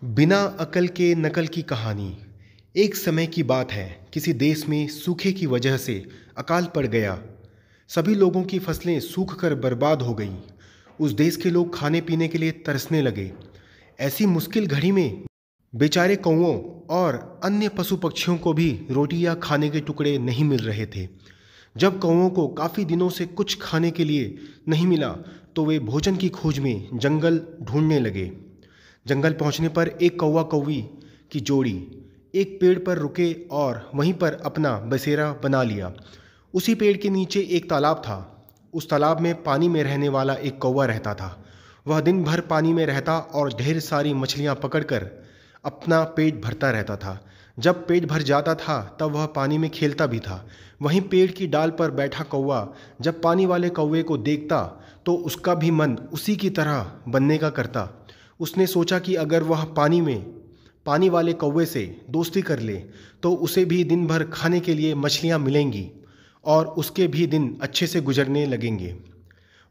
बिना अकल के नकल की कहानी। एक समय की बात है, किसी देश में सूखे की वजह से अकाल पड़ गया। सभी लोगों की फसलें सूख कर बर्बाद हो गईं। उस देश के लोग खाने पीने के लिए तरसने लगे। ऐसी मुश्किल घड़ी में बेचारे कौओं और अन्य पशु पक्षियों को भी रोटी या खाने के टुकड़े नहीं मिल रहे थे। जब कौओं को काफ़ी दिनों से कुछ खाने के लिए नहीं मिला तो वे भोजन की खोज में जंगल ढूंढने लगे। जंगल पहुंचने पर एक कौवा कौवी की जोड़ी एक पेड़ पर रुके और वहीं पर अपना बसेरा बना लिया। उसी पेड़ के नीचे एक तालाब था। उस तालाब में पानी में रहने वाला एक कौवा रहता था। वह दिन भर पानी में रहता और ढेर सारी मछलियां पकड़कर अपना पेट भरता रहता था। जब पेट भर जाता था तब वह पानी में खेलता भी था। वहीं पेड़ की डाल पर बैठा कौवा जब पानी वाले कौवे को देखता तो उसका भी मन उसी की तरह बनने का करता। उसने सोचा कि अगर वह पानी वाले कौवे से दोस्ती कर ले तो उसे भी दिन भर खाने के लिए मछलियां मिलेंगी और उसके भी दिन अच्छे से गुजरने लगेंगे।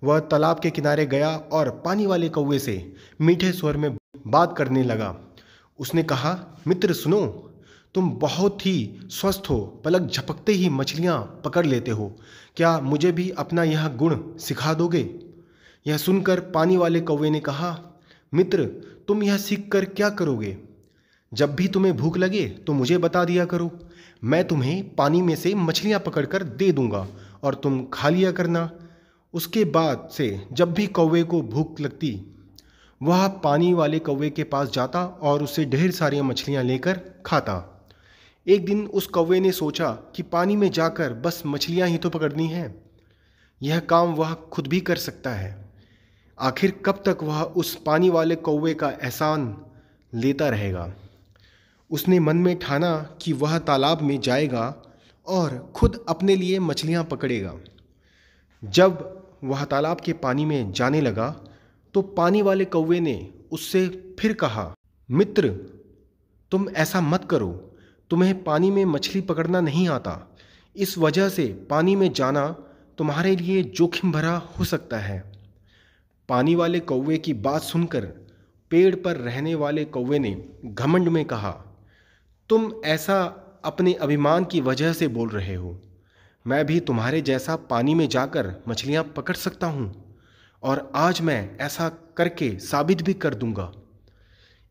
वह तालाब के किनारे गया और पानी वाले कौवे से मीठे स्वर में बात करने लगा। उसने कहा, मित्र सुनो, तुम बहुत ही स्वस्थ हो, पलक झपकते ही मछलियां पकड़ लेते हो। क्या मुझे भी अपना यह गुण सिखा दोगे? यह सुनकर पानी वाले कौवे ने कहा, मित्र, तुम यह सीख कर क्या करोगे? जब भी तुम्हें भूख लगे तो मुझे बता दिया करो। मैं तुम्हें पानी में से मछलियां पकड़कर दे दूंगा और तुम खा लिया करना। उसके बाद से जब भी कौवे को भूख लगती वह पानी वाले कौवे के पास जाता और उससे ढेर सारी मछलियां लेकर खाता। एक दिन उस कौवे ने सोचा कि पानी में जाकर बस मछलियां ही तो पकड़नी हैं। यह काम वह खुद भी कर सकता है। आखिर कब तक वह उस पानी वाले कौवे का एहसान लेता रहेगा? उसने मन में ठाना कि वह तालाब में जाएगा और खुद अपने लिए मछलियां पकड़ेगा। जब वह तालाब के पानी में जाने लगा तो पानी वाले कौवे ने उससे फिर कहा, मित्र, तुम ऐसा मत करो। तुम्हें पानी में मछली पकड़ना नहीं आता। इस वजह से पानी में जाना तुम्हारे लिए जोखिम भरा हो सकता है। पानी वाले कौवे की बात सुनकर पेड़ पर रहने वाले कौवे ने घमंड में कहा, तुम ऐसा अपने अभिमान की वजह से बोल रहे हो। मैं भी तुम्हारे जैसा पानी में जाकर मछलियां पकड़ सकता हूं और आज मैं ऐसा करके साबित भी कर दूंगा।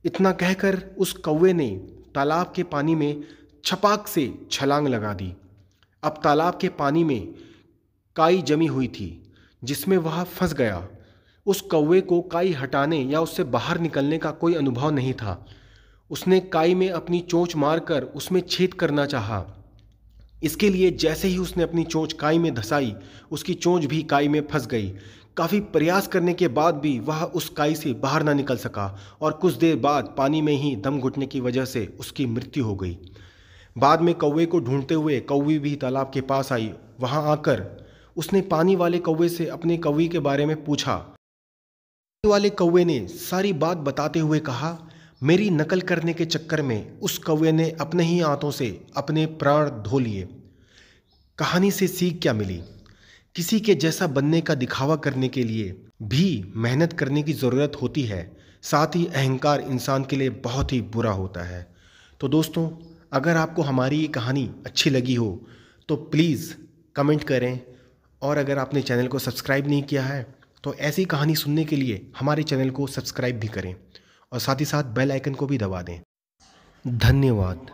इतना कहकर उस कौवे ने तालाब के पानी में छपाक से छलांग लगा दी। अब तालाब के पानी में काई जमी हुई थी जिसमें वह फंस गया। उस कौवे को काई हटाने या उससे बाहर निकलने का कोई अनुभव नहीं था। उसने काई में अपनी चोंच मारकर उसमें छेद करना चाहा। इसके लिए जैसे ही उसने अपनी चोंच काई में धंसाई, उसकी चोंच भी काई में फंस गई। काफ़ी प्रयास करने के बाद भी वह उस काई से बाहर ना निकल सका और कुछ देर बाद पानी में ही दम घुटने की वजह से उसकी मृत्यु हो गई। बाद में कौवे को ढूंढते हुए कौवी भी तालाब के पास आई। वहां आकर उसने पानी वाले कौवे से अपने कौवी के बारे में पूछा। वाले कौवे ने सारी बात बताते हुए कहा, मेरी नकल करने के चक्कर में उस कौवे ने अपने ही हाथों से अपने प्राण धो लिए। कहानी से सीख क्या मिली? किसी के जैसा बनने का दिखावा करने के लिए भी मेहनत करने की ज़रूरत होती है। साथ ही अहंकार इंसान के लिए बहुत ही बुरा होता है। तो दोस्तों, अगर आपको हमारी ये कहानी अच्छी लगी हो तो प्लीज़ कमेंट करें और अगर आपने चैनल को सब्सक्राइब नहीं किया है तो ऐसी कहानी सुनने के लिए हमारे चैनल को सब्सक्राइब भी करें और साथ ही साथ बेल आइकन को भी दबा दें। धन्यवाद।